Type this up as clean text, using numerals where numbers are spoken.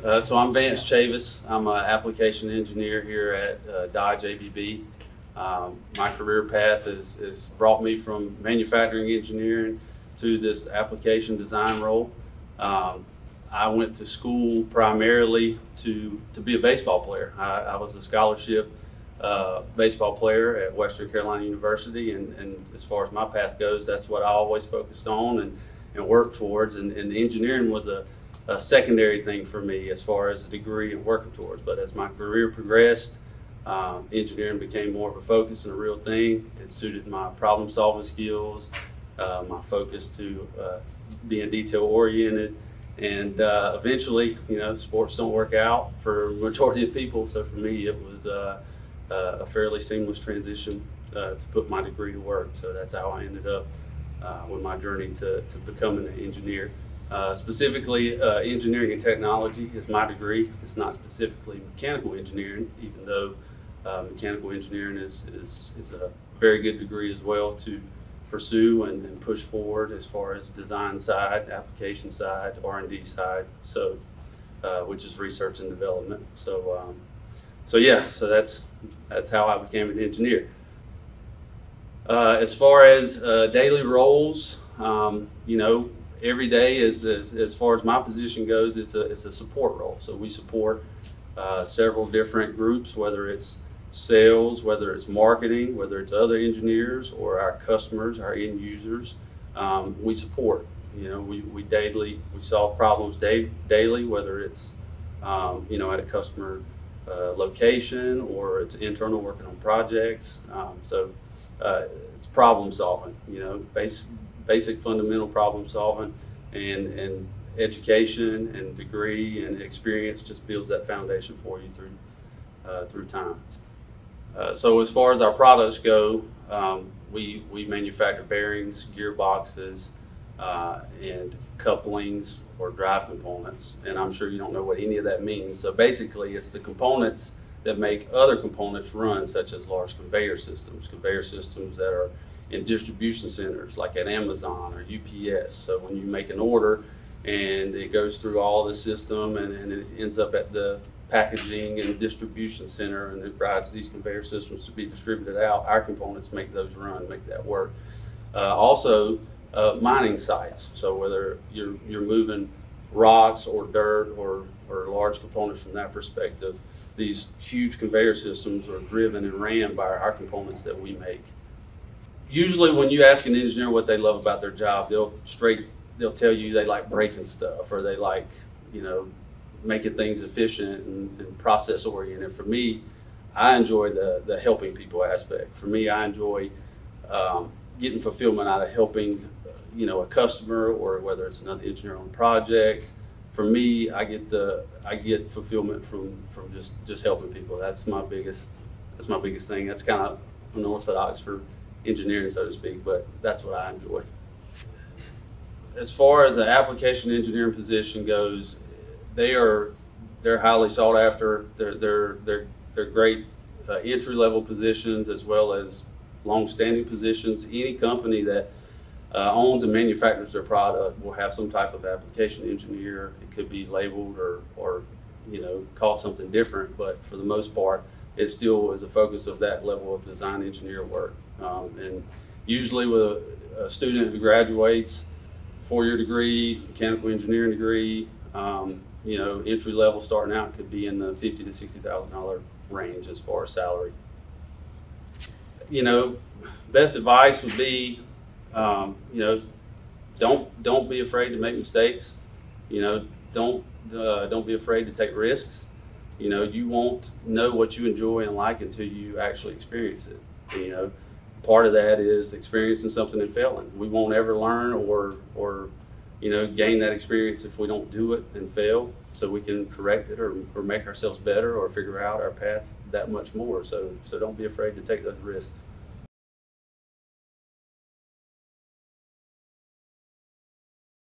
So I'm Vance Chavis. I'm an application engineer here at Dodge ABB. My career path is brought me from manufacturing engineering to this application design role. Um, I went to school primarily to be a baseball player. I was a scholarship baseball player at Western Carolina University, and as far as my path goes, that's what I always focused on and worked towards. And engineering was a secondary thing for me as far as a degree and working towards. But as my career progressed, engineering became more of a focus and a real thing. It suited my problem solving skills, my focus to being detail oriented. And eventually, sports don't work out for the majority of people. So for me, it was a fairly seamless transition to put my degree to work. So that's how I ended up with my journey to becoming an engineer. Specifically, engineering and technology is my degree. It's not specifically mechanical engineering, even though mechanical engineering is a very good degree as well to pursue and push forward as far as design side, application side, R&D side, so which is research and development. So that's how I became an engineer. As far as daily roles, every day is as far as my position goes, it's a support role. So we support several different groups, whether it's sales, whether it's marketing, whether it's other engineers or our customers, our end users. We support. We solve problems daily, whether it's at a customer location or it's internal working on projects. It's problem solving. Basic fundamental problem solving, and education and degree and experience just builds that foundation for you through time. So as far as our products go, we manufacture bearings, gearboxes, and couplings or drive components. And I'm sure you don't know what any of that means. So basically, it's the components that make other components run, such as large conveyor systems that are in distribution centers like at Amazon or UPS. So when you make an order and it goes through all the system and it ends up at the packaging and distribution center and it rides these conveyor systems to be distributed out, our components make those run, make that work. Also, mining sites. So whether you're moving rocks or dirt or large components from that perspective, these huge conveyor systems are driven and ran by our components that we make. Usually when you ask an engineer what they love about their job, they'll tell you they like breaking stuff or they like, making things efficient and process oriented. For me, I enjoy the helping people aspect. For me, I enjoy getting fulfillment out of helping, a customer or whether it's another engineer on a project. For me, I get fulfillment from just helping people. That's my biggest thing. That's kind of unorthodox for engineering, so to speak, but that's what I enjoy. As far as the application engineering position goes, they're highly sought after. They're great entry level positions as well as long-standing positions. Any company that owns and manufactures their product will have some type of application engineer. It could be labeled or called something different, but for the most part, it still is a focus of that level of design engineer work. And usually with a student who graduates, 4-year degree, mechanical engineering degree, entry level starting out could be in the $50,000 to $60,000 range as far as salary. Best advice would be, don't be afraid to make mistakes. Don't be afraid to take risks. You won't know what you enjoy and like until you actually experience it. Part of that is experiencing something and failing. We won't ever learn or gain that experience if we don't do it and fail, so we can correct it or make ourselves better or figure out our path that much more. So don't be afraid to take those risks.